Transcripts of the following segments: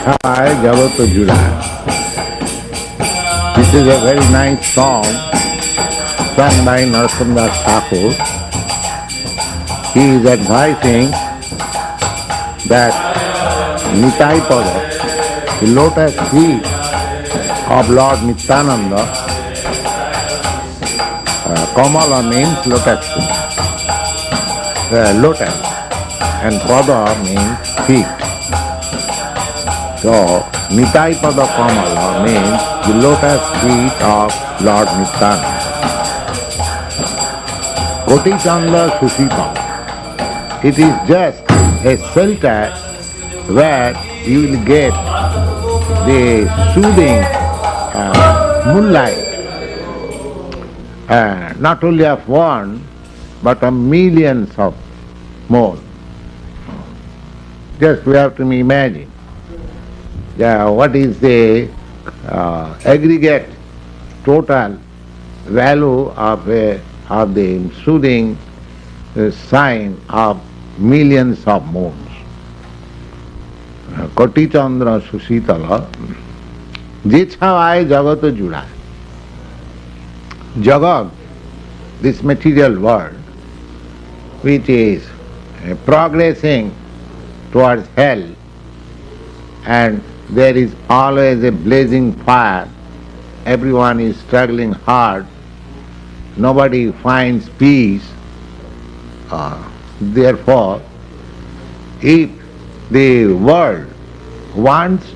Jai Jagato Jura. This is a very nice song sung by Narottam Thakur. He is advising that Nitai Pada, the lotus feet of Lord Nityananda, Kamala means lotus feet, lotus, and Pada means feet. So, Nitai Pada Kamala means the lotus feet of Lord Nityananda. Koti Chandra Sushita. It is just a shelter where you will get the soothing moonlight, not only of one, but of millions of more. Just we have to imagine what is the aggregate total value of the soothing sign of millions of moons. Koti Chandra Susitala Jechhavai Jagato Jura. Jagat, this material world, which is progressing towards hell, and there is always a blazing fire, everyone is struggling hard, nobody finds peace. Therefore, if the world wants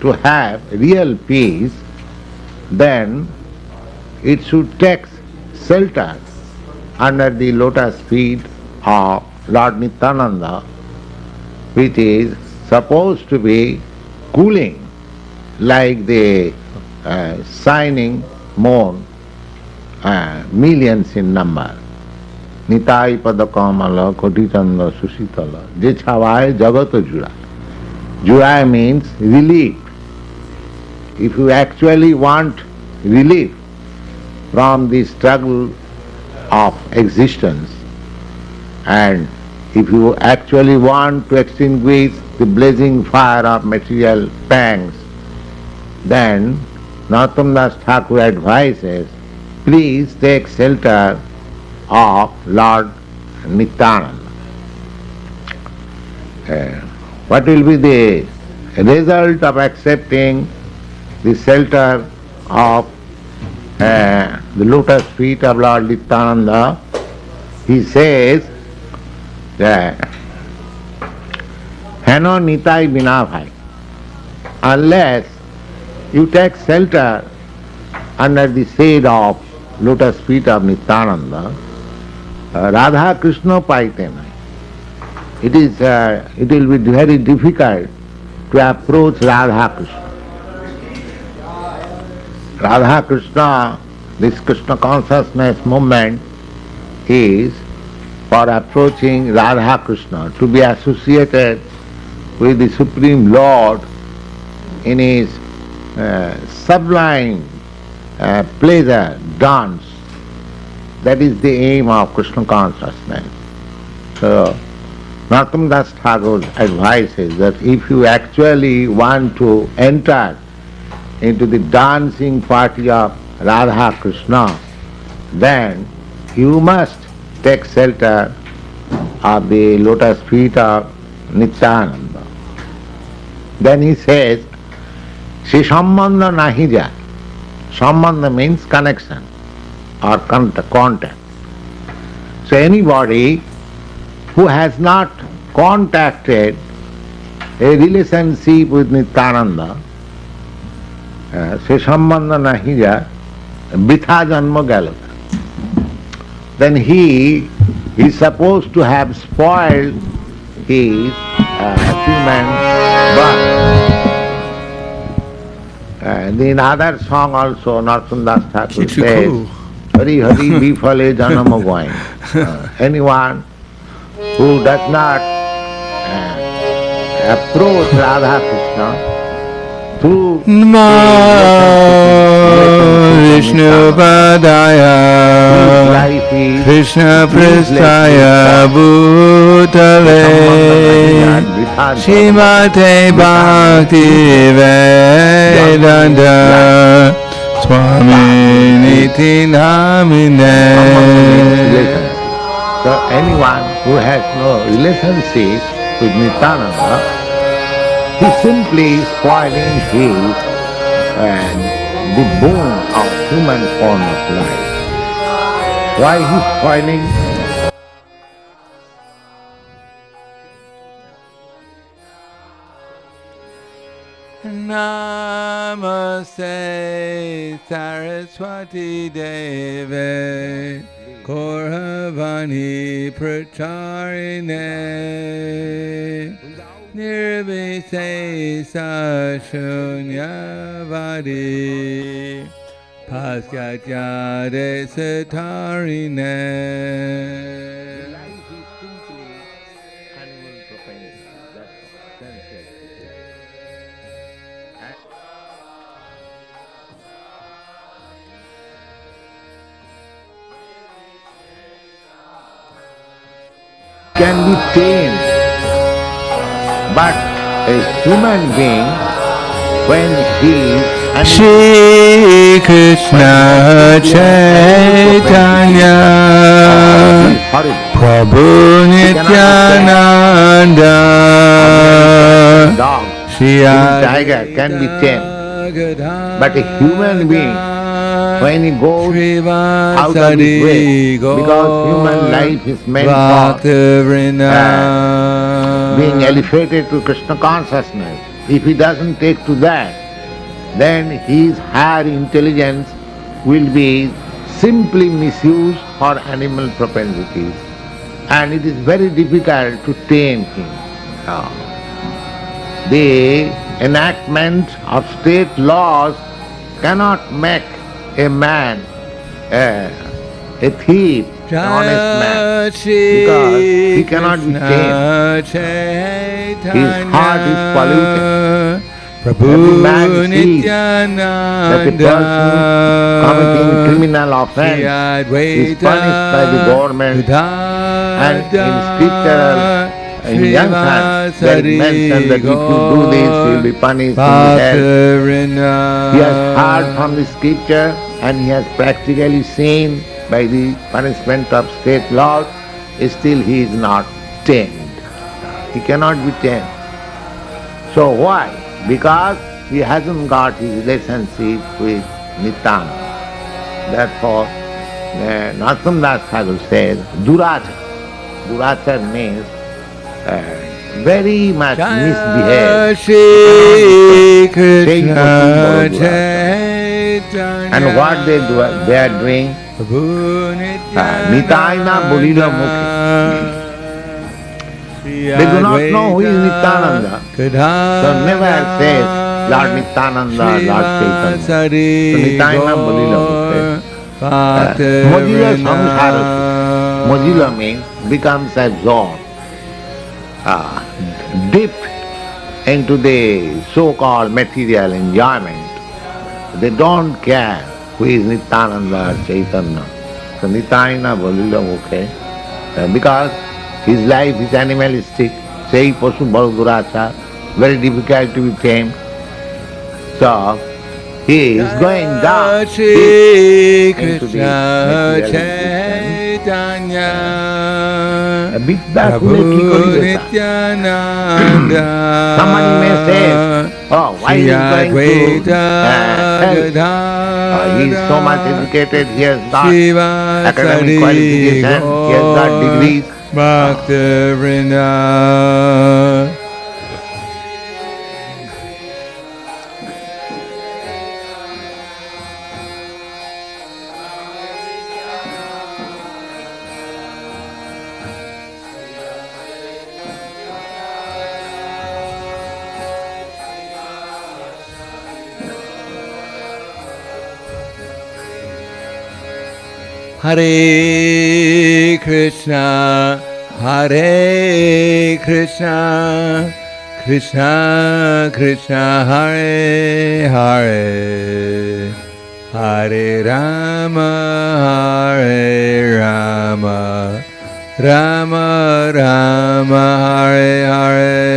to have real peace, then it should take shelter under the lotus feet of Lord Nityananda, which is supposed to be cooling like the shining moon, millions in number. Nitai Pada Kamala Koti Chandra Susitala Jechhavai Jagato Jura. Jura means relief. If you actually want relief from the struggle of existence, and if you actually want to extinguish the blazing fire of material pangs, then Narottam Thakur advises, please take shelter of Lord Nityananda. What will be the result of accepting the shelter of the lotus feet of Lord Nityananda? He says that Hano Nitai Bina Bhai, unless you take shelter under the shade of lotus feet of Nityananda, Radha Krishna paite nahi. It will be very difficult to approach Radha Krishna. Radha Krishna, this Krishna consciousness movement is for approaching Radha Krishna, to be associated with the Supreme Lord in his sublime pleasure, dance. That is the aim of Krishna consciousness. So, Narottam Thakur's advice is that if you actually want to enter into the dancing party of Radha Krishna, then you must take shelter of the lotus feet of Nityananda. Then he says, Shri Sambandha nahi jai. Sambandha means connection or contact. So anybody who has not contacted a relationship with Nityananda, se sambandha nahi jai, bitha janma gelo. Then he is supposed to have spoiled his human birth. And in other song also, Narottam Thakur says, Hari Hari Bifale Janama Goin. Anyone who does not approach Radha Krishna through Vishnu Padaya Krishna Prasthaya Bhutale Shrimate Bhakti Vedanta Swami Niti Namine. So anyone who has no relationship with Nityananda, he simply is spoiling his the boon of human form of life. Why he is spoiling? Namaste Saraswati Deve Korhavani Pracharine Nirvisesa Shunyavadi Paskatyade Satarine. Life is simply animal propensity. That's can be tamed, but a human being, when he is Shri Krishna Chaitanya Prabhu Nityananda Shri tiger can be tamed, but a human being, when he goes out of his way, because human life is meant for being elevated to Krishna consciousness, if he doesn't take to that, then his higher intelligence will be simply misused for animal propensities, and it is very difficult to tame him. The enactment of state laws cannot make a man a thief, an honest man, because he cannot be tamed. His heart is polluted. Every man sees that a person committing criminal offense is punished by the government, and in scriptural injunctions there is mentioned that if you do this, you will be punished in the hell. He has heard from the scripture and he has practically seen by the punishment of state laws, still he is not tamed. He cannot be tamed. So why? Because he hasn't got his relationship with Nityananda. Therefore, Narottam Das Thakur says, Durachar. Durachar means very much misbehaved. Shri Krishna Chaitanya. And what they are doing? Nitayana Bolila Mukhe. They do not know who is Nityananda. So never says Lord Nityananda, Lord Chaitanya. So Nitayana Bolila Mukhe. Mojila samsarati. Mojila means becomes absorbed, dipped into the so-called material enjoyment. They don't care who is Nityananda or Chaitanya. So Nitayana Bolila Mukhe, because his life is animalistic, sei pasu bado durachar, very difficult to be tamed. So he is going down deep into the material existence. A bit back somebody may say, oh, why he is going to hell? He is so much educated, he has got academic qualification, he has got degrees. Bhakti-Vrinda. Hare Krishna, Hare Krishna, Krishna Krishna, Hare Hare, hare-rama, hare-rama, rama-rama, hare-hare.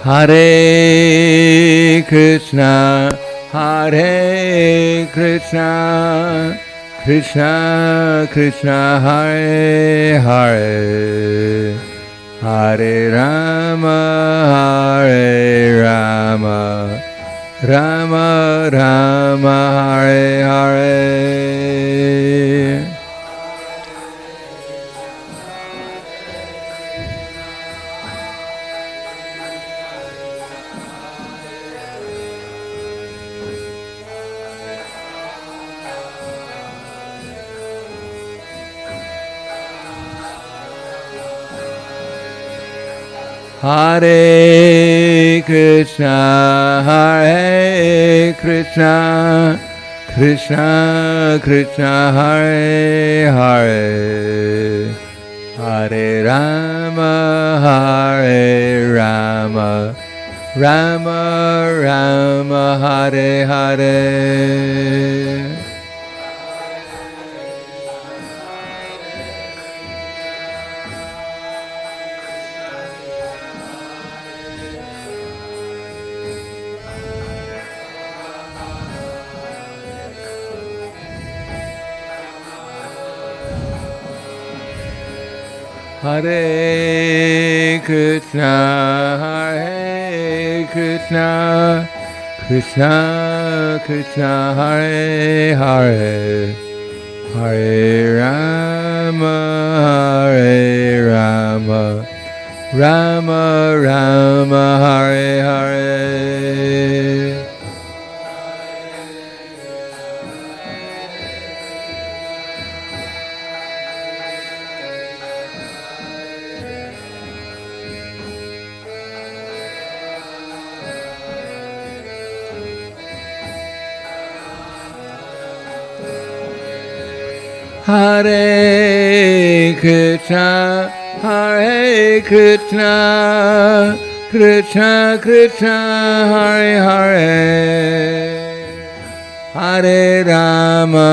Hare Krishna, Hare Krishna, Krishna Krishna, Hare Hare, Hare Rama, Hare Rama, Rama Rama, Hare Hare. Hare Krishna, Hare Krishna, Krishna Krishna, Hare Hare, Hare Rama, Hare Rama, Rama Rama, Hare Hare. Hare Krishna, Hare Krishna, Krishna Krishna, Hare Hare, Hare Rama, Hare Rama, Rama Rama, Hare Hare. Hare Krishna, Hare Krishna, Krishna Krishna, Hare Hare, Hare Rama,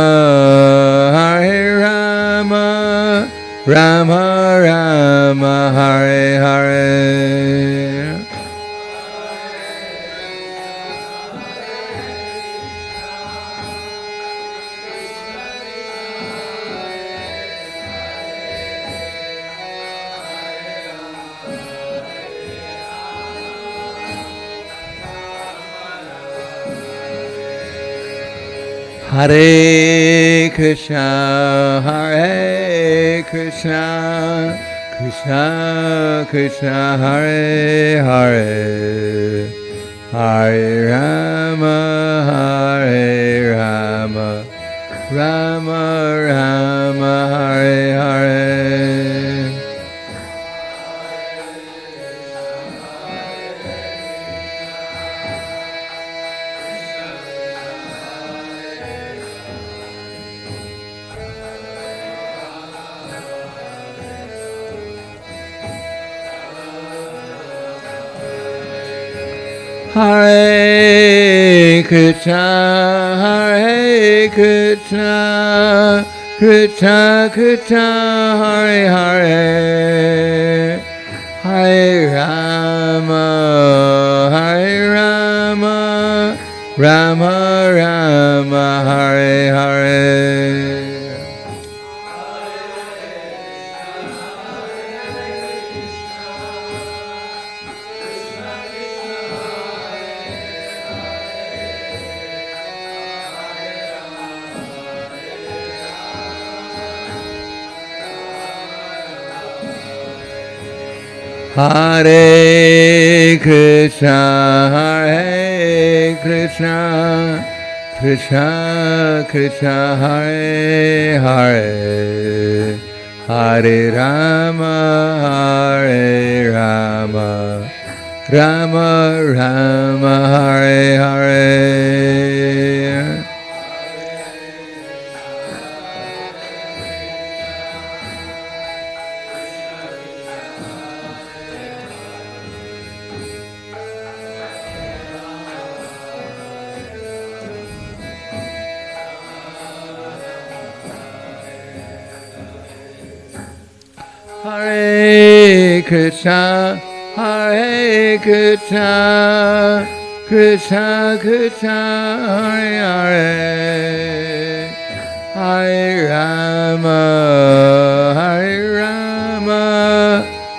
Hare Rama, Rama Rama, Hare Hare. Hare Krishna, Hare Krishna, Krishna Krishna, Hare Hare, Hare Rama, Hare Rama, Rama Rama, Hare Hare. Hare Krishna, Hare Krishna, Krishna Krishna, Hare Hare, Hare Rama, Hare Rama, Rama Rama, Hare Hare. Hare Krishna, Hare Krishna, Krishna Krishna, Hare Hare, Hare Rama, Hare Rama, Rama Rama Hare Hare. Hare Krishna, Hare Krishna, Krishna Krishna, Hare Hare, Hare Rama, Hare Rama,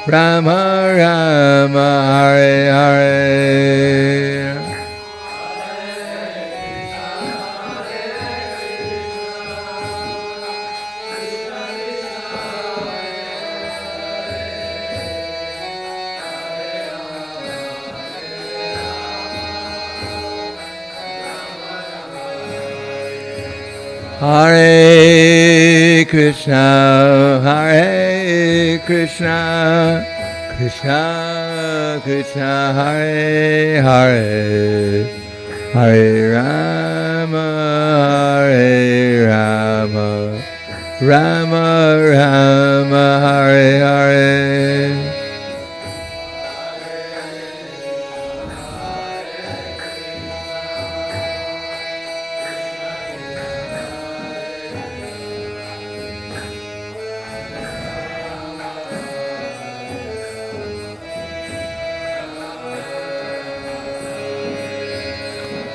Rama Rama, Hare Hare. Hare Krishna, Hare Krishna, Krishna Krishna, Hare Hare, Hare Rama, Hare Rama, Rama Rama, Hare Hare.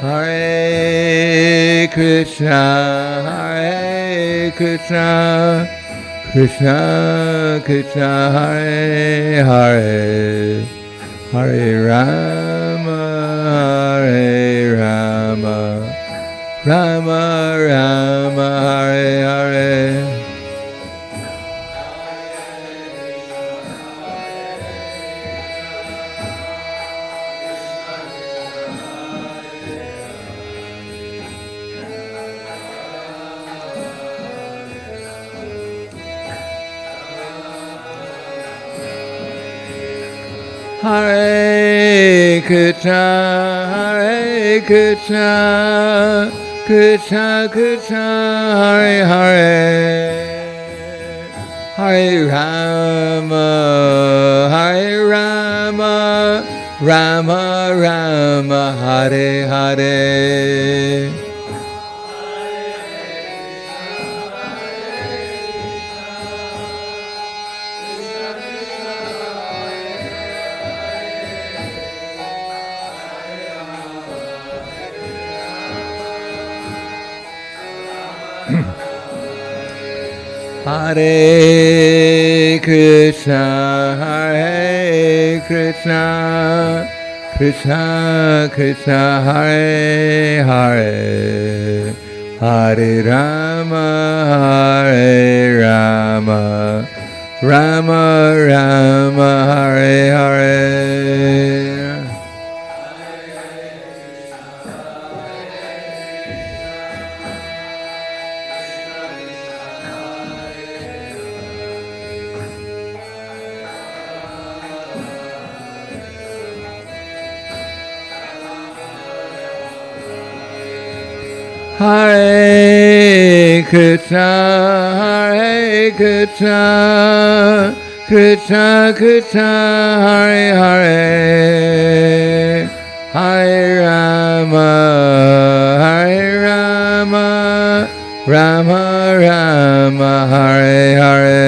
Hare Krishna, Hare Krishna, Krishna Krishna, Hare Hare, Hare Rama, Hare Rama, Rama Rama, Hare Hare. Hare Krishna, Hare Krishna, Krishna Krishna, Hare Hare, Hare Rama, Hare Rama, Rama Rama, Hare Hare. Hare Krishna, Hare Krishna, Krishna Krishna, Hare Hare, Hare Rama, Hare Rama, Rama Rama, Hare Hare. Hare Krishna, Hare Krishna, Krishna Krishna, Hare Hare, Hare Rama, Hare Rama, Rama Rama, Hare Hare.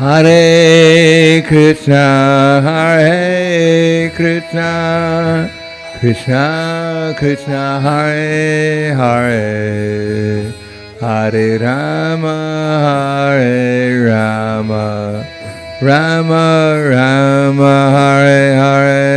Hare Krishna, Hare Krishna, Krishna Krishna, Hare Hare, Hare Rama, Hare Rama, Rama Rama, Hare Hare.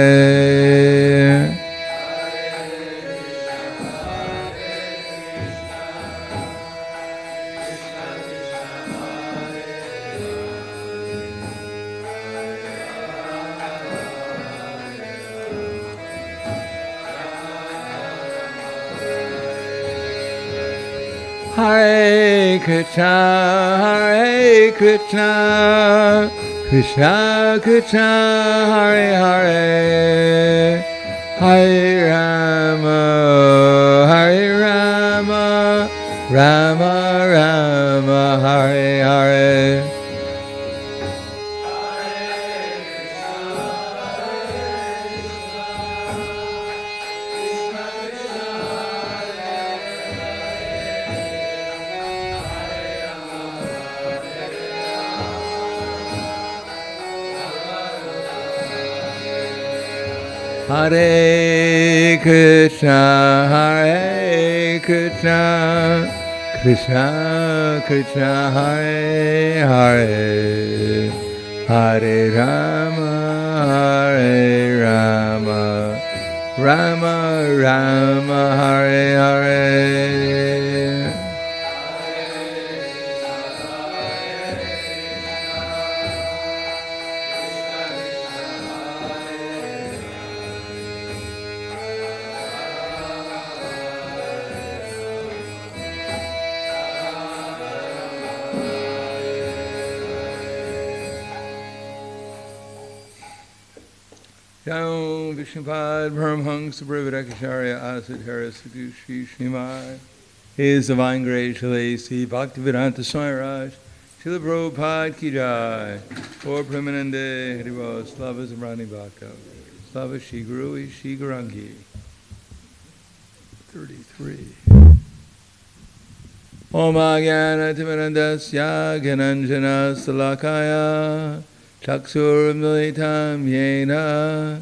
Hare Krishna, Hare Krishna, Krishna Krishna, Hare Hare, Hare Rama, Hare Rama, Rama Rama, Hare Hare. Hare Krishna, Hare Krishna, Krishna Krishna, Hare Hare, Hare Rama, Hare Rama, Rama Rama, Hare Hare. Jai Vishnupad Paramhangsa Brihadakacharya Asadhara Sadhu Shri Srimad His Divine Grace Shalasi Bhaktivedanta Swami Raj Srila Prabhupada Ki Jai Or Premanande Haribo Slava Zamrani Bhakta Slava Shri Guru Shri Gurangi 33 Om Agyana Timirandasya Gyananjana Salakaya Chaksur Militam Yena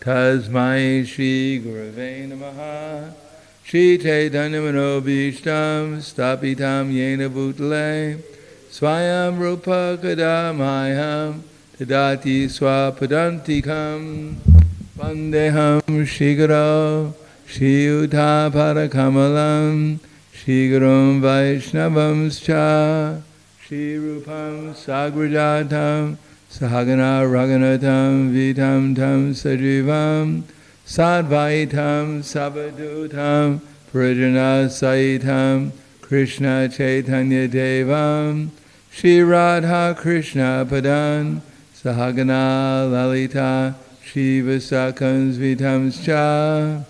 Tasmai Shri Gurave Namaha Shri Chaitanya Manobhishtam Stapitam Yena Bhutale Swayam Rupa Kadamayam Tadati Swapadantikam Vandeham Shri Guru Shri Uta Parakamalam Shri Gurum Vaishnavam Cha Shri Rupam Sagrajatam Sahagana Raghunatam Vitam Tam Sajivam Sadvaitam Savadutam Parijana Saitam Krishna Chaitanya Devam Shri Radha Krishna Padan Sahagana Lalita Shiva Sakans Vitams Cha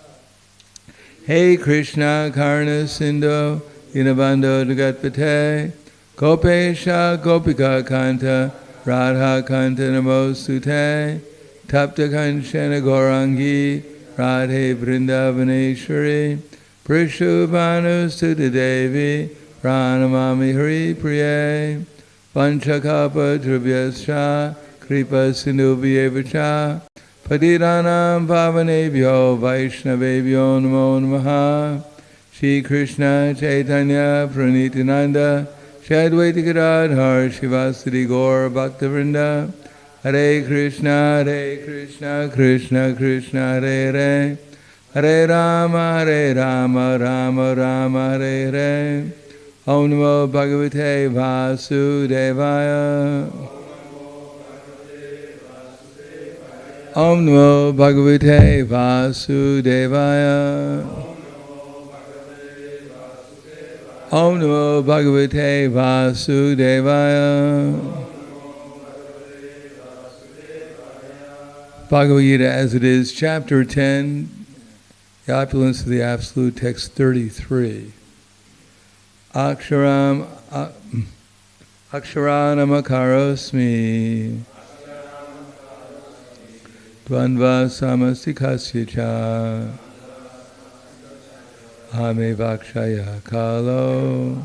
Hey Krishna Karna Sindhu Dinabandho Jagatpate Gopesha Gopika Kanta Radha Kanta Namosute Tapta Kanchana Gaurangi Radhe Vrindavaneshwari Prishubhanu Sudha Devi Pranamami Hari Priye Panchakapa Drubhyascha Kripa Sindhubhyevacha Patiranam Pavanebhyo Vaishnavebhyo Namo Namaha Shri Krishna Chaitanya Pranitinanda Shri Advaita Gadadhar Shivasadi Gaur Bhaktivinoda Hare Krishna Krishna Krishna Hare Hare Hare Rama Rama Rama Hare Hare Om Namo Bhagavate Vasudevaya Om Namo Bhagavate Vasudevaya Om Namo Bhagavate Vasudevaya. Bhagavad Gita as it is, chapter 10, the opulence of the absolute, text 33. Aksharam akarosmi dvandva samasikasya cha Ame vakshaya kalo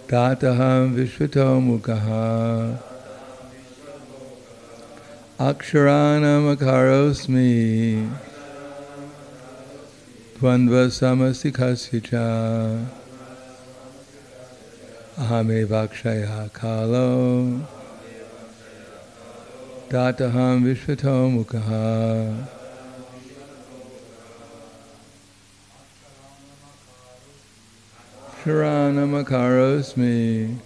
Tataham vishvato mukaha Aksharanam akarosmi Dvandva samasikasya cha Ame vakshaya kalo Tataham vishvato mukaha Sharanam akarosmi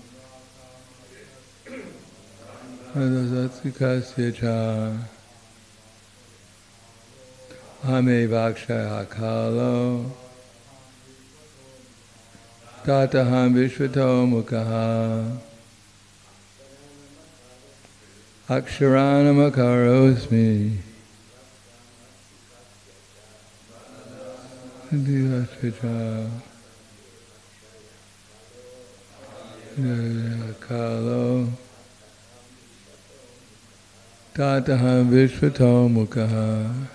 Advasatikasya cha Ame vakshaya kalo Tataham Vishvato Mukha Aksharanam Akarosmi Kalo Tataham Vishvato Mukha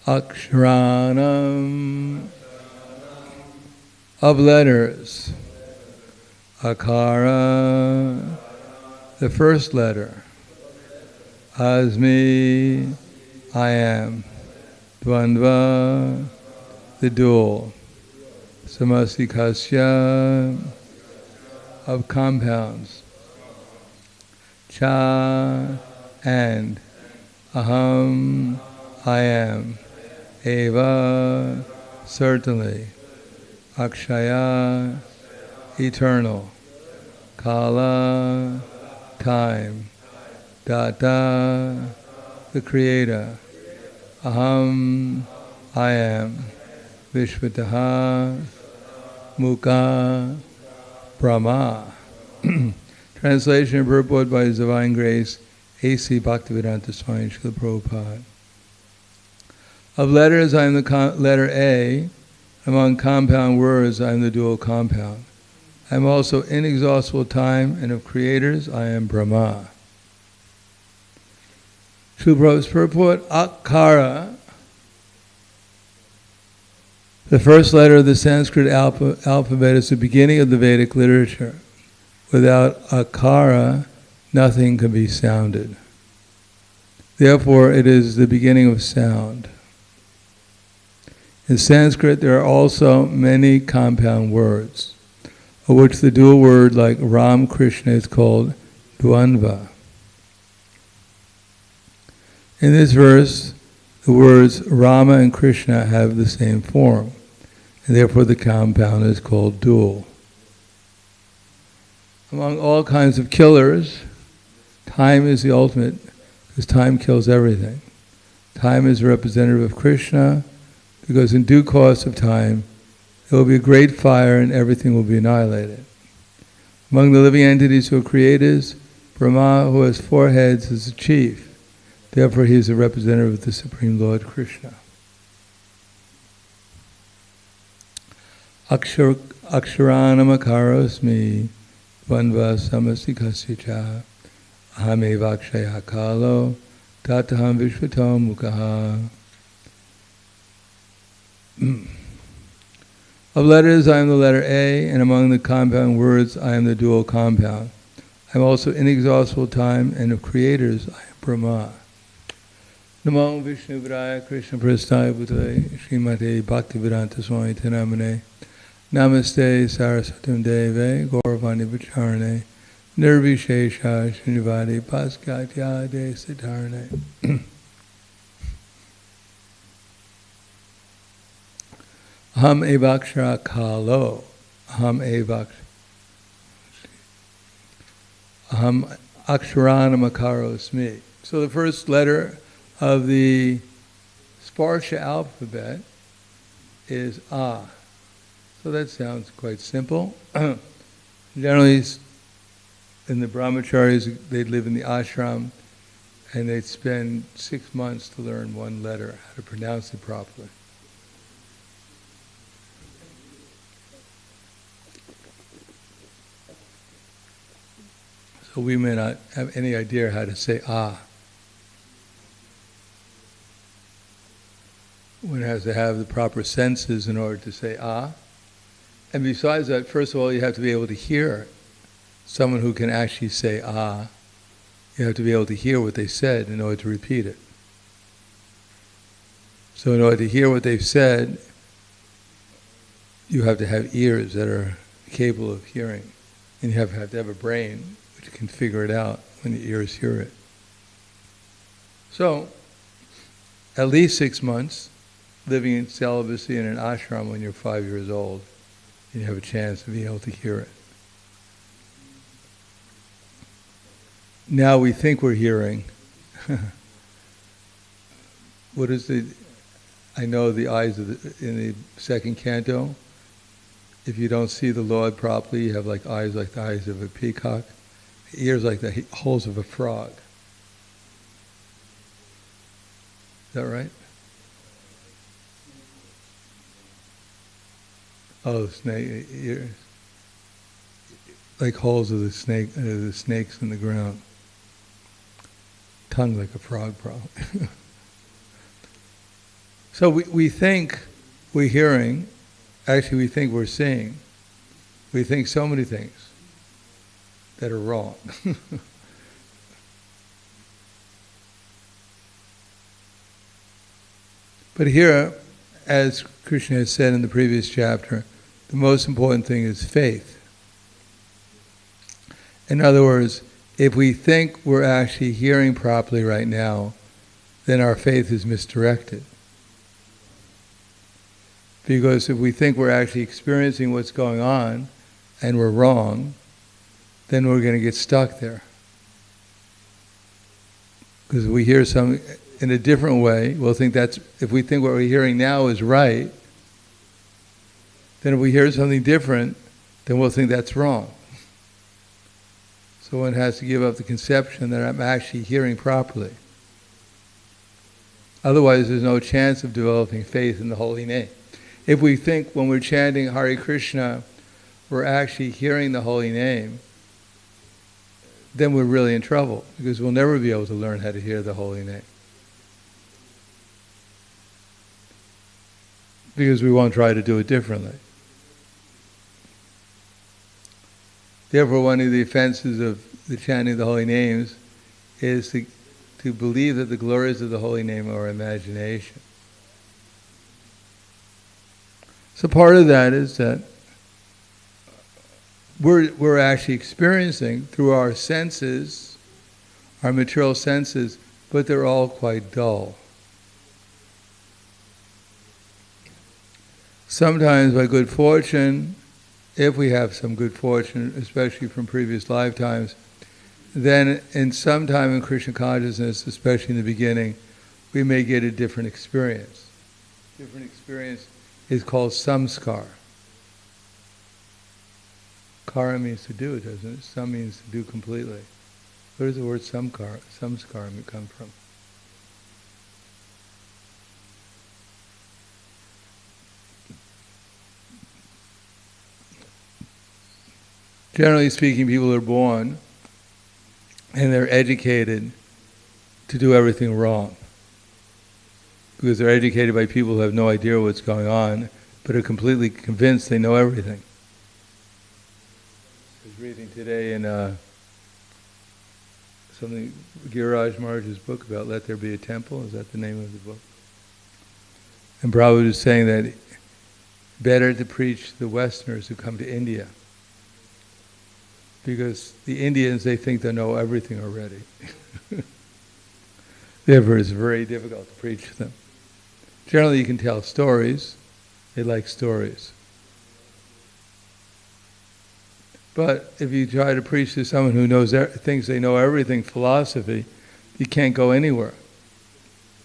Aksharanam of letters. Akara, the first letter. Asmi, I am. Dvandva, the dual. Samasikasya, of compounds. Cha, and. Aham, I am. Eva, certainly. Akshaya, eternal. Kala, time. Data, the creator. Aham, I am. Vishvataha, Mukha, Brahma. Translation and purport by His Divine Grace, A.C. Bhaktivedanta Swami Srila Prabhupada. Of letters, I am the letter A. Among compound words, I am the dual compound. I am also inexhaustible time, and of creators, I am Brahma. Srila Prabhupada's purport, Akara, the first letter of the Sanskrit alphabet, is the beginning of the Vedic literature. Without Akara, nothing can be sounded. Therefore, it is the beginning of sound. In Sanskrit, there are also many compound words, of which the dual word, like Ram Krishna, is called Dvandva. In this verse, the words Rama and Krishna have the same form, and therefore the compound is called dual. Among all kinds of killers, time is the ultimate, because time kills everything. Time is a representative of Krishna, because in due course of time, there will be a great fire and everything will be annihilated. Among the living entities who are creators, Brahma, who has 4 heads, is the chief. Therefore, he is a representative of the Supreme Lord Krishna. Aksharanam akarosmi vanva samasikasya ahamevakshaya kalo tataham vishvato mukha. Of letters, I am the letter A, and among the compound words, I am the dual compound. I am also inexhaustible time, and of creators, I am Brahma. Namo Vishnu Vidaya Krishna Prasthaya Bhutale Srimate Bhaktivedanta Swami Tenamane Namaste Saraswatam Deve Gauravani Vicharane Nirvishesha Srinivadi Paskatya De Siddharane. Aham evakshara kalo. Aham aksharanam akarosmi. So the first letter of the Sparsha alphabet is A. So that sounds quite simple. Generally, in the brahmacharis, they'd live in the ashram, and they'd spend 6 months to learn one letter, how to pronounce it properly. So we may not have any idea how to say ah. One has to have the proper senses in order to say ah. And besides that, first of all, you have to be able to hear someone who can actually say ah. You have to be able to hear what they said in order to repeat it. So in order to hear what they've said, you have to have ears that are capable of hearing. And you have to have a brain which can figure it out when the ears hear it. So, at least 6 months living in celibacy in an ashram when you're 5 years old, and you have a chance to be able to hear it. Now we think we're hearing. What is the I know the eyes in the second canto. If you don't see the Lord properly, you have eyes like the eyes of a peacock, ears like the holes of a frog. Is that right? Oh, snake ears, like holes of the snakes in the ground. Tongue like a frog, probably. So we think we're hearing. Actually, we think we're seeing. We think so many things that are wrong. But here, as Krishna has said in the previous chapter, the most important thing is faith. In other words, if we think we're actually hearing properly right now, then our faith is misdirected. Because if we think we're actually experiencing what's going on and we're wrong, then we're going to get stuck there. Because if we hear something in a different way, if we think what we're hearing now is right, then if we hear something different, then we'll think that's wrong. So one has to give up the conception that I'm actually hearing properly. Otherwise, there's no chance of developing faith in the holy name. If we think when we're chanting Hare Krishna, we're actually hearing the holy name, then we're really in trouble, because we'll never be able to learn how to hear the holy name. Because we won't try to do it differently. Therefore, one of the offenses of the chanting of the holy names is to believe that the glories of the holy name are imagination. So part of that is that we're actually experiencing through our senses, our material senses, but they're all quite dull. Sometimes by good fortune, if we have some good fortune, especially from previous lifetimes, then in some time in Krishna consciousness, especially in the beginning, we may get a different experience. Different experience is called samskar. Kara means to do, doesn't it? Sam means to do completely. Where does the word samskar come from? Generally speaking, people are born and they're educated to do everything wrong. Because they're educated by people who have no idea what's going on, but are completely convinced they know everything. I was reading today in something, Giriraj Maharaj's book about Let There Be a Temple. Is that the name of the book? And Prabhupada was saying that better to preach to the Westerners who come to India. Because the Indians, they think they know everything already. Therefore, it's very difficult to preach to them. Generally, you can tell stories. They like stories. But if you try to preach to someone who thinks they know everything, philosophy, you can't go anywhere.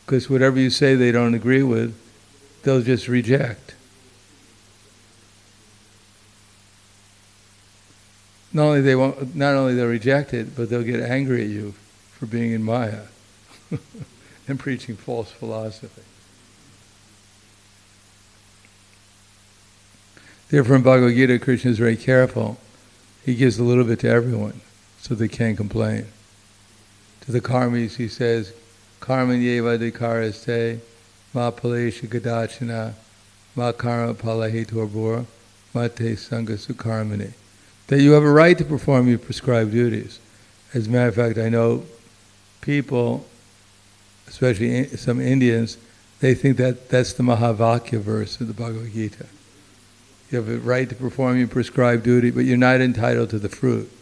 Because whatever you say they don't agree with, they'll just reject. Not only they'll reject it, but they'll get angry at you for being in Maya and preaching false philosophy. Therefore, in Bhagavad Gita, Krishna is very careful. He gives a little bit to everyone, so they can't complain. To the karmis, he says, "Karma yeva dekaraste, ma palesha gadachana, ma karma palahitor mate sangha sukarmani." That you have a right to perform your prescribed duties. As a matter of fact, I know people, especially some Indians, they think that that's the Mahavakya verse of the Bhagavad Gita. You have a right to perform your prescribed duty, but you're not entitled to the fruit.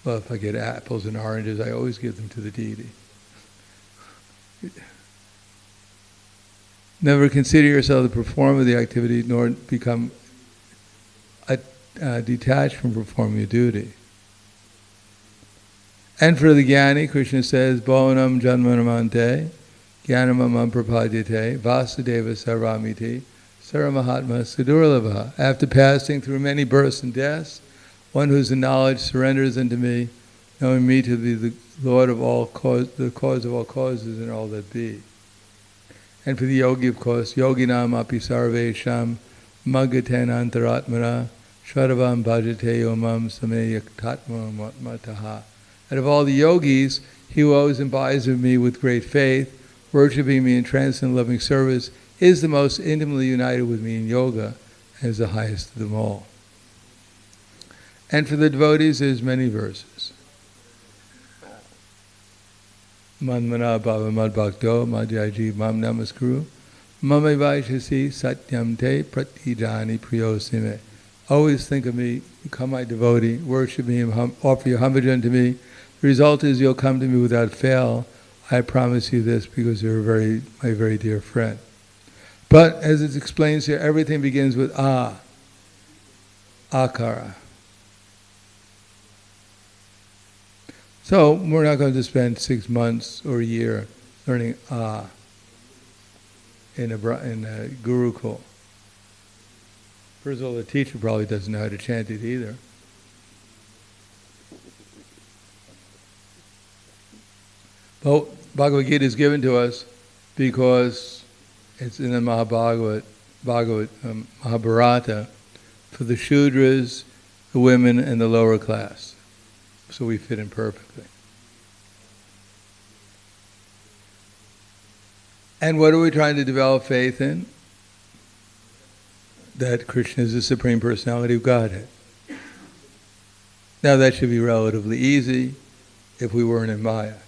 Well, if I get apples and oranges, I always give them to the deity. Never consider yourself the performer of the activity, nor become detached from performing your duty. And for the jnani, Krishna says, Bhavanam janmanamante, Jnanamamam prapadyate Vasudeva Sarvamiti Saramahatma Sudurlabha. After passing through many births and deaths, one whose in knowledge surrenders unto me, knowing me to be the Lord of all the cause of all causes and all that be. And for the yogi, of course, yoginam api sarvesham magaten antaratmana shadavam bhajate omam sameyaktatma mataha. And of all the yogis, he who always abides with me with great faith, worshipping me in transcendent loving service, is the most intimately united with me in yoga, and is the highest of them all. And for the devotees, there's many verses. Manmana bhava madbhakto madhyaji mam namaskuru mame vaishasi satyam te pratijani priyosime. Always think of me, become my devotee, worship me, and offer your homage unto me. The result is you'll come to me without fail. I promise you this because you're my very dear friend. But as it explains here, everything begins with akara. So we're not going to spend 6 months or a year learning in a gurukul. First of all, the teacher probably doesn't know how to chant it either. But Bhagavad Gita is given to us because it's in the Mahabharata for the Shudras, the women, and the lower class. So we fit in perfectly. And what are we trying to develop faith in? That Krishna is the Supreme Personality of Godhead. Now that should be relatively easy if we weren't in Maya.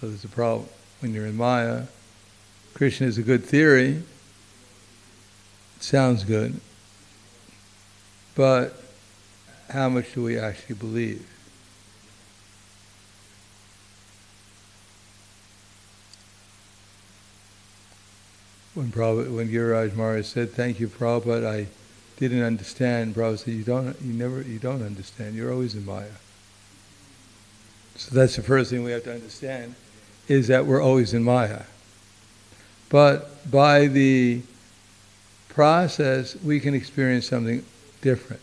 So there's a problem. When you're in Maya, Krishna is a good theory. It sounds good. But how much do we actually believe? When Giriraj Maharaj said, "Thank you, Prabhupada, I didn't understand," Prabhupada said, "You don't understand. You're always in Maya." So that's the first thing we have to understand, is that we're always in Maya. But by the process, we can experience something different.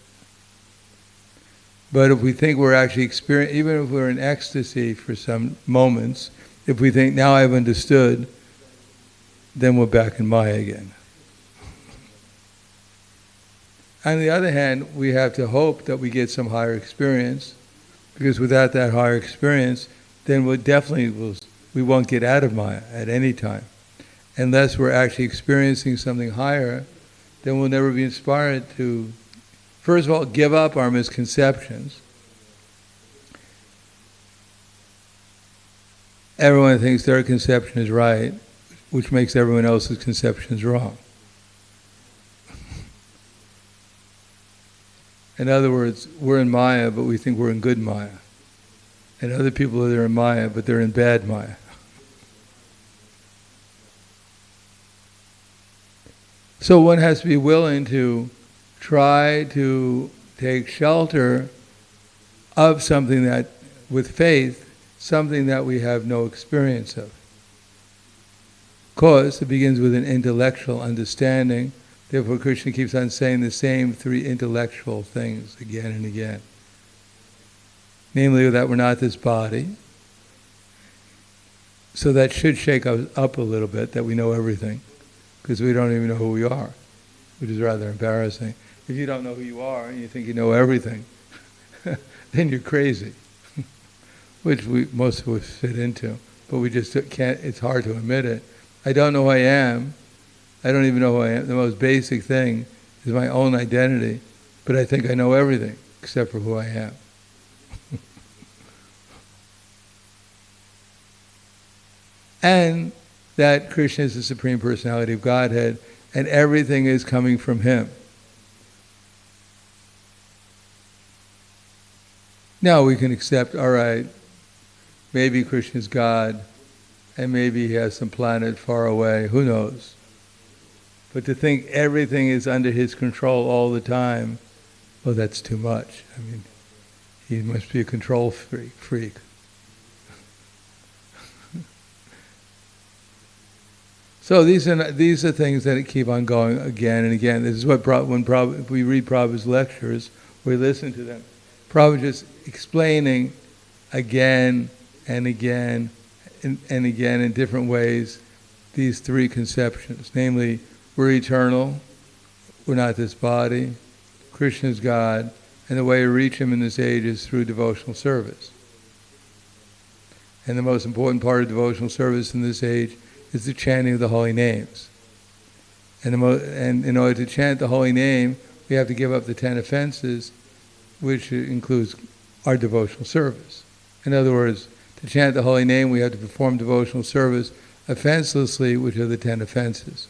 But if we think we're actually experiencing, even if we're in ecstasy for some moments, if we think, now I've understood, then we're back in Maya again. On the other hand, we have to hope that we get some higher experience, because without that higher experience, then we won't get out of Maya at any time. Unless we're actually experiencing something higher, then we'll never be inspired to, first of all, give up our misconceptions. Everyone thinks their conception is right, which makes everyone else's conceptions wrong. In other words, we're in Maya, but we think we're in good Maya. And other people are in Maya, but they're in bad Maya. So one has to be willing to try to take shelter of something that, with faith, something that we have no experience of. Of course, it begins with an intellectual understanding. Therefore, Krishna keeps on saying the same 3 intellectual things again and again. Namely, that we're not this body. So that should shake us up a little bit, that we know everything, because we don't even know who we are, which is rather embarrassing. If you don't know who you are and you think you know everything, then you're crazy, which most of us fit into, but we just can't, it's hard to admit it. I don't know who I am. I don't even know who I am. The most basic thing is my own identity, but I think I know everything except for who I am. And that Krishna is the Supreme Personality of Godhead, and everything is coming from Him. Now we can accept, all right, maybe Krishna is God, and maybe He has some planet far away, who knows? But to think everything is under His control all the time, well, that's too much. I mean, He must be a control freak. So these are things that keep on going again and again. This is what if we read Prabhupada's lectures, we listen to them. Prabhupada just explaining again and again and again in different ways these three conceptions. Namely, we're eternal, we're not this body, Krishna is God, and the way to reach Him in this age is through devotional service. And the most important part of devotional service in this age is the chanting of the holy names. And in order to chant the holy name, we have to give up the 10 offenses, which includes our devotional service. In other words, to chant the holy name, we have to perform devotional service offenselessly, which are the 10 offenses.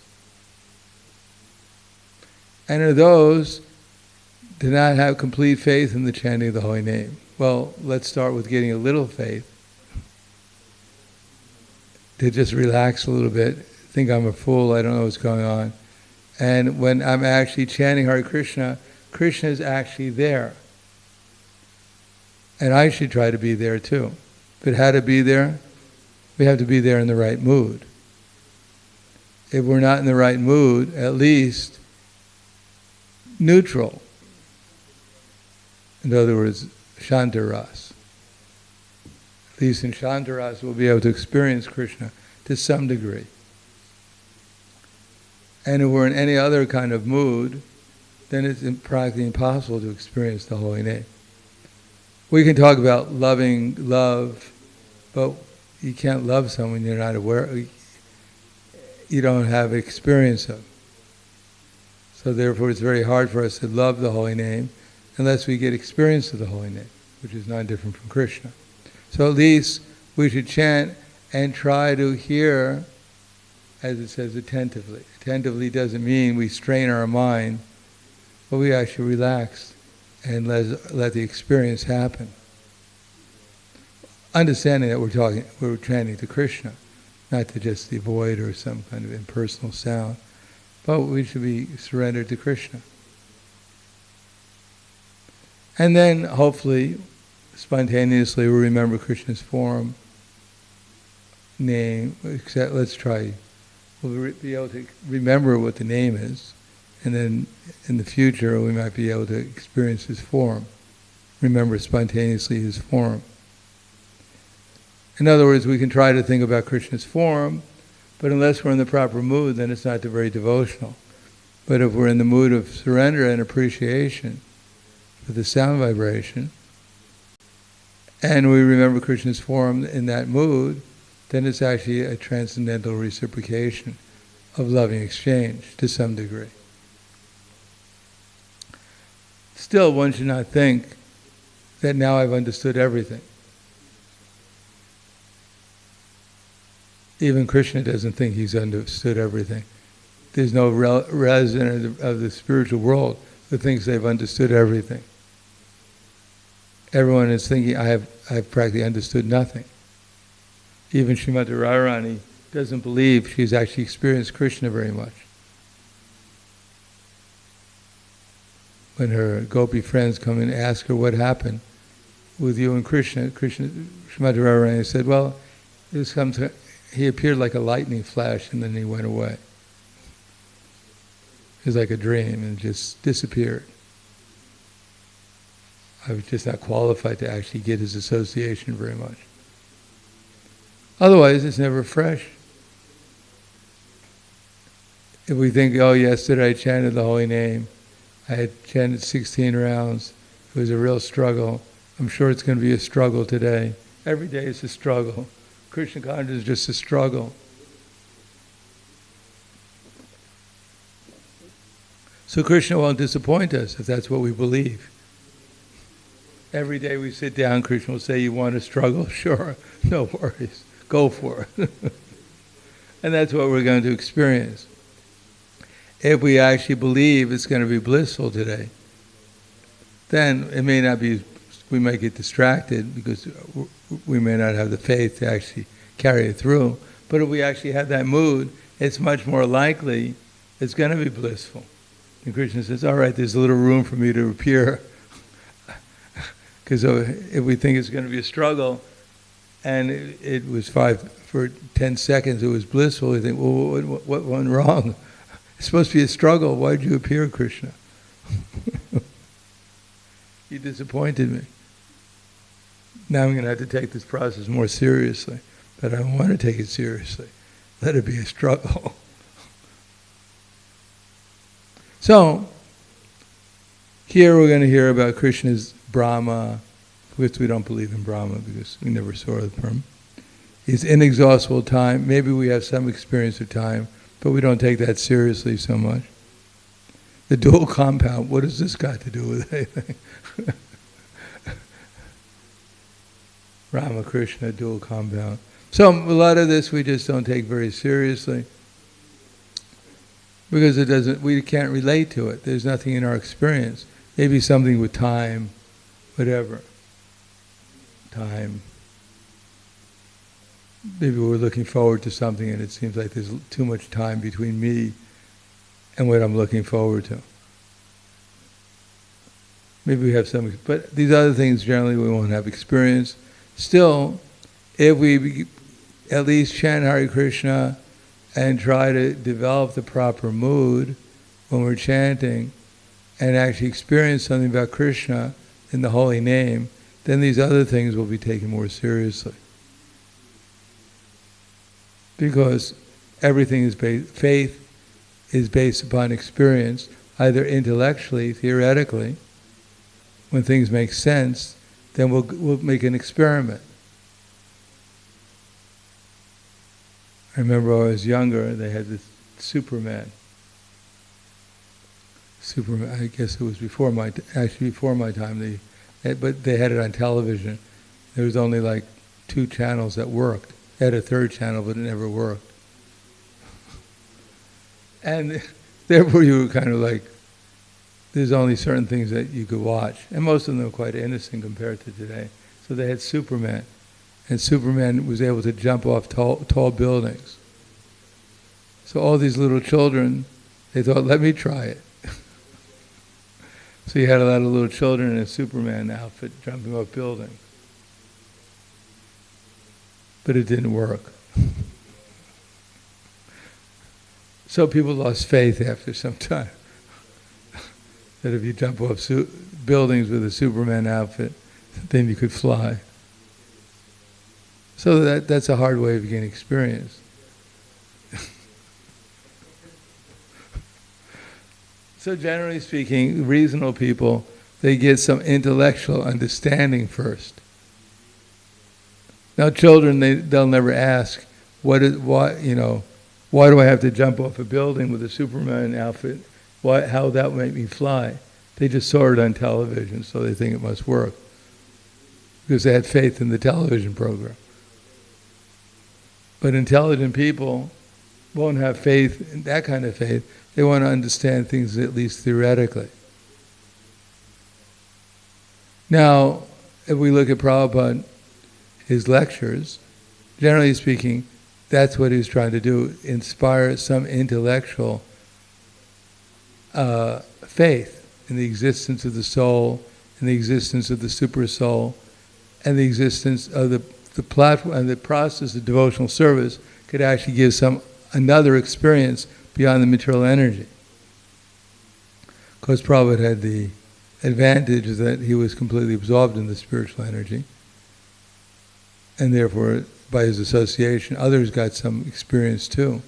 And of those, do not have complete faith in the chanting of the holy name. Well, let's start with getting a little faith. To just relax a little bit, think I'm a fool, I don't know what's going on. And when I'm actually chanting Hare Krishna, Krishna is actually there. And I should try to be there too. But how to be there? We have to be there in the right mood. If we're not in the right mood, at least neutral. In other words, Shantaras. At least in Shantaras we'll be able to experience Krishna to some degree. And if we're in any other kind of mood, then it's practically impossible to experience the holy name. We can talk about loving love, but you can't love someone you're not aware, you don't have experience of. So therefore it's very hard for us to love the holy name unless we get experience of the holy name, which is not different from Krishna. So at least we should chant and try to hear, as it says, attentively. Attentively doesn't mean we strain our mind, but we actually relax and let the experience happen. Understanding that we're chanting to Krishna, not to just the void or some kind of impersonal sound, but we should be surrendered to Krishna. And then, hopefully, spontaneously we remember Krishna's form, name, let's try. We'll be able to remember what the name is, and then in the future we might be able to experience His form, remember spontaneously His form. In other words, we can try to think about Krishna's form, but unless we're in the proper mood, then it's not very devotional. But if we're in the mood of surrender and appreciation for the sound vibration, and we remember Krishna's form in that mood, then it's actually a transcendental reciprocation of loving exchange to some degree. Still, one should not think that now I've understood everything. Even Krishna doesn't think he's understood everything. There's no resident of the spiritual world who thinks they've understood everything. Everyone is thinking, I've practically understood nothing. Even Srimati Radharani doesn't believe she's actually experienced Krishna very much. When her gopi friends come and ask her what happened with you and Krishna, Srimati Radharani said, well, he appeared like a lightning flash and then he went away. It was like a dream and just disappeared. I was just not qualified to actually get his association very much. Otherwise, it's never fresh. If we think, oh, yesterday I chanted the holy name, I had chanted 16 rounds, it was a real struggle. I'm sure it's going to be a struggle today. Every day is a struggle. Krishna consciousness is just a struggle. So Krishna won't disappoint us if that's what we believe. Every day we sit down, Krishna will say, you want to struggle? Sure, no worries, go for it. And that's what we're going to experience. If we actually believe it's going to be blissful today, then it may not be, we might get distracted because we may not have the faith to actually carry it through. But if we actually have that mood, it's much more likely it's going to be blissful. And Krishna says, all right, there's a little room for me to appear. Because if we think it's going to be a struggle, and it was for 10 seconds, it was blissful. You think, well, what went wrong? It's supposed to be a struggle. Why did you appear, Krishna? You disappointed me. Now I'm going to have to take this process more seriously, but I don't want to take it seriously. Let it be a struggle. So, here we're going to hear about Krishna's Brahma, which we don't believe in Brahma because we never saw the Brahma. His inexhaustible time. Maybe we have some experience of time, but we don't take that seriously so much. The dual compound, what has this got to do with anything? Rama, Krishna, dual compound. So a lot of this we just don't take very seriously because we can't relate to it. There's nothing in our experience. Maybe something with time, whatever. Time. Maybe we're looking forward to something and it seems like there's too much time between me and what I'm looking forward to. Maybe we have some, but these other things generally we won't have experience. Still, if we at least chant Hare Krishna and try to develop the proper mood when we're chanting and actually experience something about Krishna in the holy name, then these other things will be taken more seriously. Because everything is faith is based upon experience, either intellectually, theoretically. When things make sense, then we'll make an experiment. I remember when I was younger, they had this Superman. I guess it was before my time. But they had it on television. There was only like 2 channels that worked. They had a 3rd channel, but it never worked. And therefore you were kind of like, there's only certain things that you could watch. And most of them were quite innocent compared to today. So they had Superman. And Superman was able to jump off tall buildings. So all these little children, they thought, let me try it. So you had a lot of little children in a Superman outfit jumping off buildings. But it didn't work. So people lost faith after some time. That if you jump off buildings with a Superman outfit, then you could fly. So that's a hard way of getting experience. So generally speaking, reasonable people, they get some intellectual understanding first. Now children, they'll never ask, why do I have to jump off a building with a Superman outfit? How that would make me fly? They just saw it on television, so they think it must work. Because they had faith in the television program. But intelligent people won't have faith, that kind of faith. They want to understand things at least theoretically. Now, if we look at Prabhupada, his lectures, generally speaking, that's what he's trying to do, inspire some intellectual faith in the existence of the soul, in the existence of the super soul, and the existence of the platform and the process of devotional service could actually give another experience beyond the material energy. Because Prabhupada had the advantage that he was completely absorbed in the spiritual energy, and therefore, by his association, others got some experience too.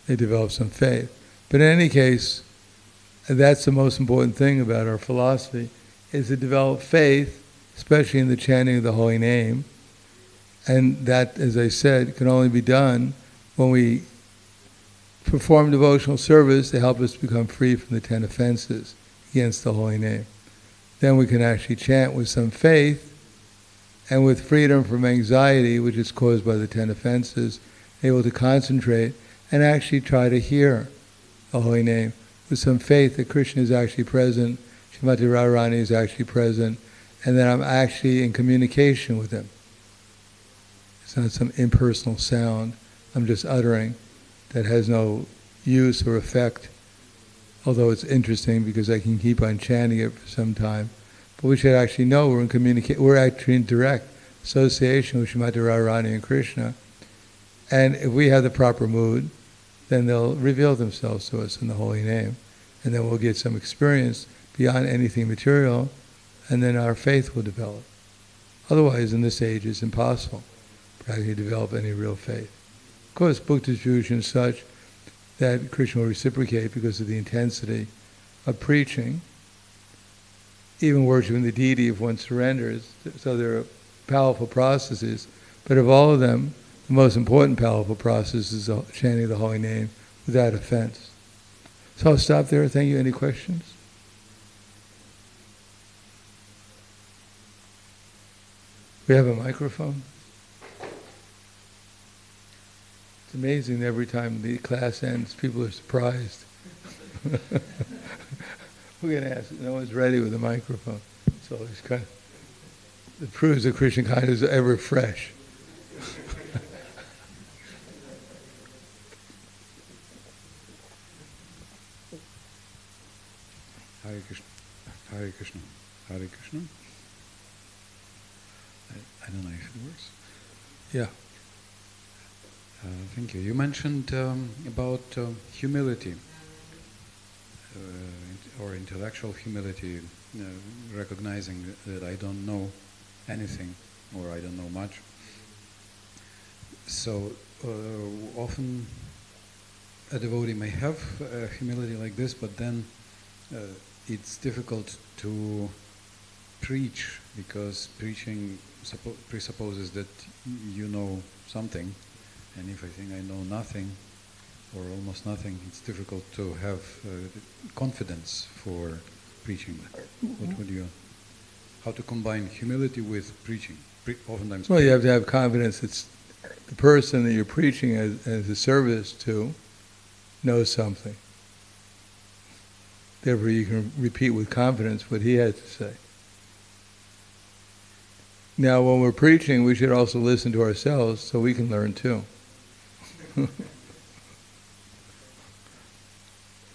They developed some faith. But in any case, that's the most important thing about our philosophy, is to develop faith, especially in the chanting of the holy name. And that, as I said, can only be done when we perform devotional service to help us become free from the 10 offenses against the holy name. Then we can actually chant with some faith and with freedom from anxiety, which is caused by the 10 offenses, able to concentrate and actually try to hear the holy name with some faith that Krishna is actually present, Srimati Radharani is actually present, and that I'm actually in communication with him. It's not some impersonal sound I'm just uttering that has no use or effect, although it's interesting because I can keep on chanting it for some time. But we should actually know we're in we're actually in direct association with Srimati Radharani and Krishna. And if we have the proper mood, then they'll reveal themselves to us in the holy name. And then we'll get some experience beyond anything material, and then our faith will develop. Otherwise, in this age, it's impossible to practically develop any real faith. Of course, book distribution is such that Krishna will reciprocate because of the intensity of preaching, even worshiping the deity if one surrenders. So there are powerful processes, but of all of them, the most important powerful process is chanting the holy name without offense. So I'll stop there. Thank you. Any questions? We have a microphone. It's amazing every time the class ends, people are surprised. We're going to ask, no one's ready with a microphone. So it's kind of, it proves that Krishna consciousness is ever fresh. Hare Krishna. Hare Krishna. Hare Krishna. I don't know if it works. Yeah. Thank you. You mentioned about humility, or intellectual humility, recognizing that I don't know anything, or I don't know much. So often a devotee may have humility like this, but then it's difficult to preach, because preaching presupposes that you know something, and if I think I know nothing or almost nothing, it's difficult to have confidence for preaching. What would you, how to combine humility with preaching? Oftentimes, well, you have to have confidence that the person that you're preaching as a service to knows something. Therefore, you can repeat with confidence what he has to say. Now, when we're preaching, we should also listen to ourselves so we can learn too.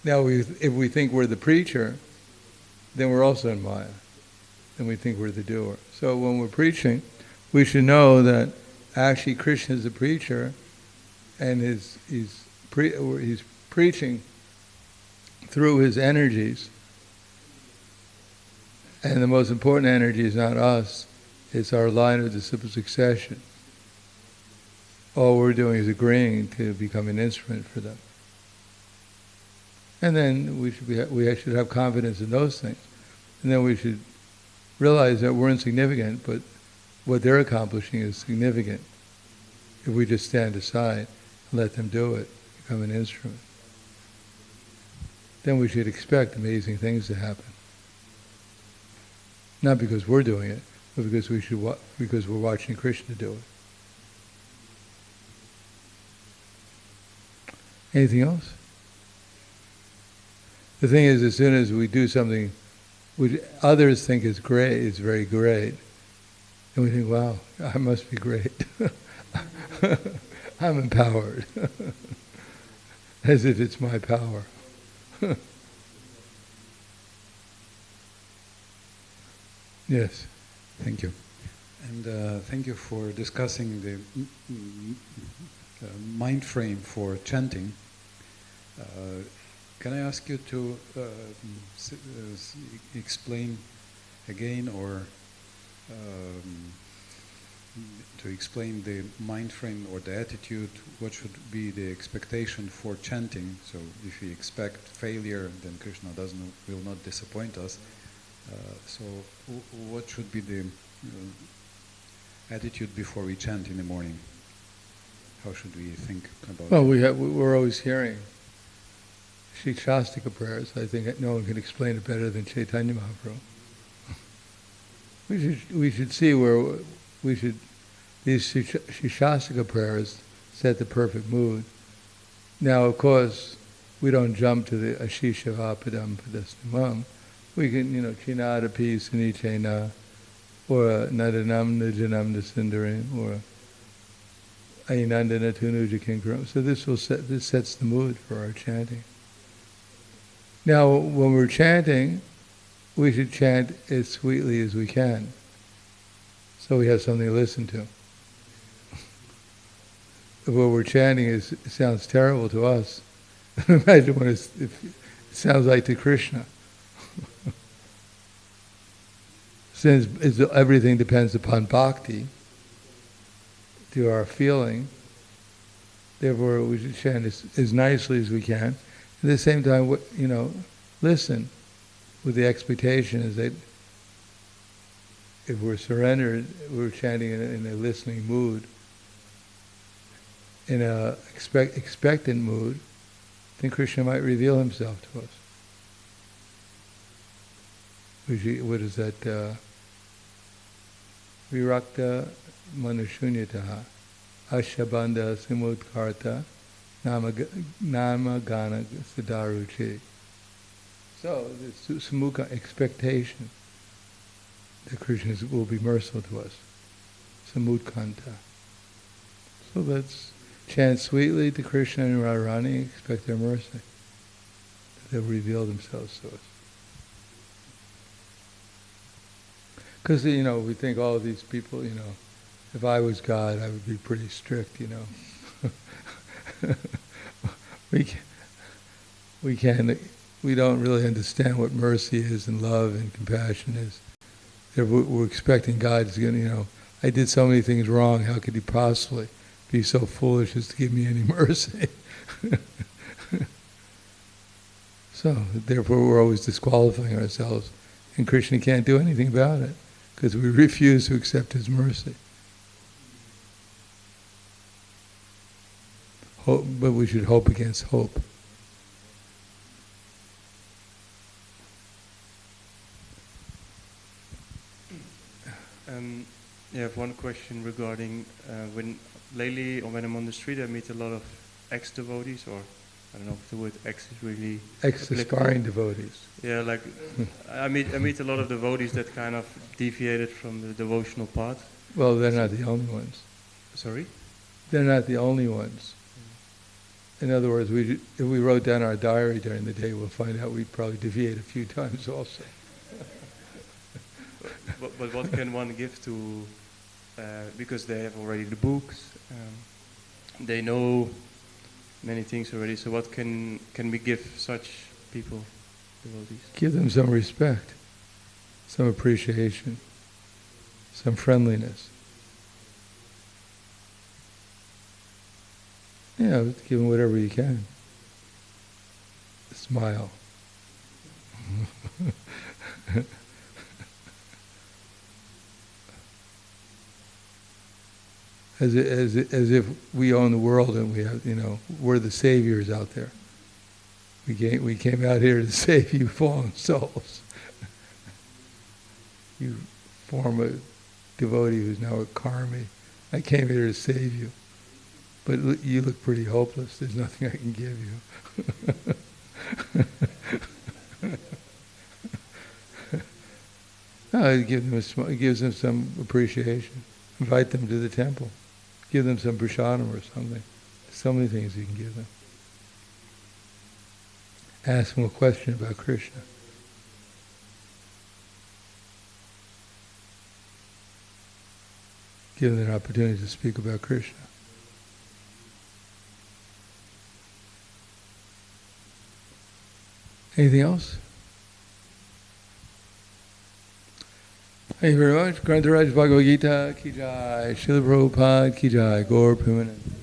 Now, if we think we're the preacher, then we're also in Maya. Then we think we're the doer. So when we're preaching, we should know that actually Krishna is the preacher, and he's preaching through his energies. And the most important energy is not us, it's our line of disciple succession. All we're doing is agreeing to become an instrument for them. And then we should have confidence in those things. And then we should realize that we're insignificant, but what they're accomplishing is significant. If we just stand aside and let them do it, become an instrument, then we should expect amazing things to happen. Not because we're doing it, but because we're watching Krishna do it. Anything else? The thing is, as soon as we do something which others think is great, is very great, and we think, wow, I must be great. I'm empowered. As if it's my power. Yes. Thank you. And thank you for discussing the mind frame for chanting. Can I ask you to explain again, or to explain the mind frame or the attitude? What should be the expectation for chanting? So if we expect failure, then Krishna will not disappoint us. So what should be the attitude before we chant in the morning? How should we think about it? Well, we're always hearing Shikshastika prayers. I think no one can explain it better than Chaitanya Mahaprabhu. We should see where these Shikshastika prayers set the perfect mood. Now, of course, we don't jump to the Ashisha Vapadam Padastamam. We can, Chinada Pi Sunichena, or Nadanam Nijanam Nasindarim, or Ainandana Tunuja Kinkaram. So this sets the mood for our chanting. Now, when we're chanting, we should chant as sweetly as we can. so we have something to listen to. What we're chanting it sounds terrible to us. Imagine when it sounds like to Krishna. Since everything depends upon bhakti, to our feeling, therefore we should chant as nicely as we can. At the same time, listen with the expectation is that if we're surrendered, we're chanting in a listening mood, in a expectant mood, then Krishna might reveal himself to us. What is that? Virakta manushunyataha ashabandha simudkarta nama gana siddharuchi. So, the samukha expectation that Krishna will be merciful to us. Samudkanta. So let's chant sweetly to Krishna and Radharani, expect their mercy, that they'll reveal themselves to us. Because, we think all of these people, if I was God, I would be pretty strict, We don't really understand what mercy is and love and compassion is. We're expecting God is going to, I did so many things wrong, how could he possibly be so foolish as to give me any mercy? So, therefore we're always disqualifying ourselves, and Krishna can't do anything about it, because we refuse to accept his mercy. But we should hope against hope. I have one question regarding when I'm on the street, I meet a lot of ex-devotees, or I don't know if the word ex is really ex-aspiring devotees. Yeah, like I meet a lot of devotees that kind of deviated from the devotional path. Well, they're not the only ones. Sorry? They're not the only ones. In other words, if we wrote down our diary during the day, we'll find out we probably deviate a few times also. But what can one give to, because they have already the books, they know many things already, so what can we give such people, devotees? Give them some respect, some appreciation, some friendliness. Give them whatever you can. Smile. As if we own the world and we have, we're the saviors out there. We came out here to save you fallen souls. You form a devotee who's now a karmi. I came here to save you. But you look pretty hopeless. There's nothing I can give you. No, it gives them some appreciation. Invite them to the temple. Give them some prasadam or something. So many things you can give them. Ask them a question about Krishna. Give them an opportunity to speak about Krishna. Anything else? Thank you very much. Grantaraj Bhagavad Gita ki jai, Srila Prabhupada ki jai, Gaur Premanand.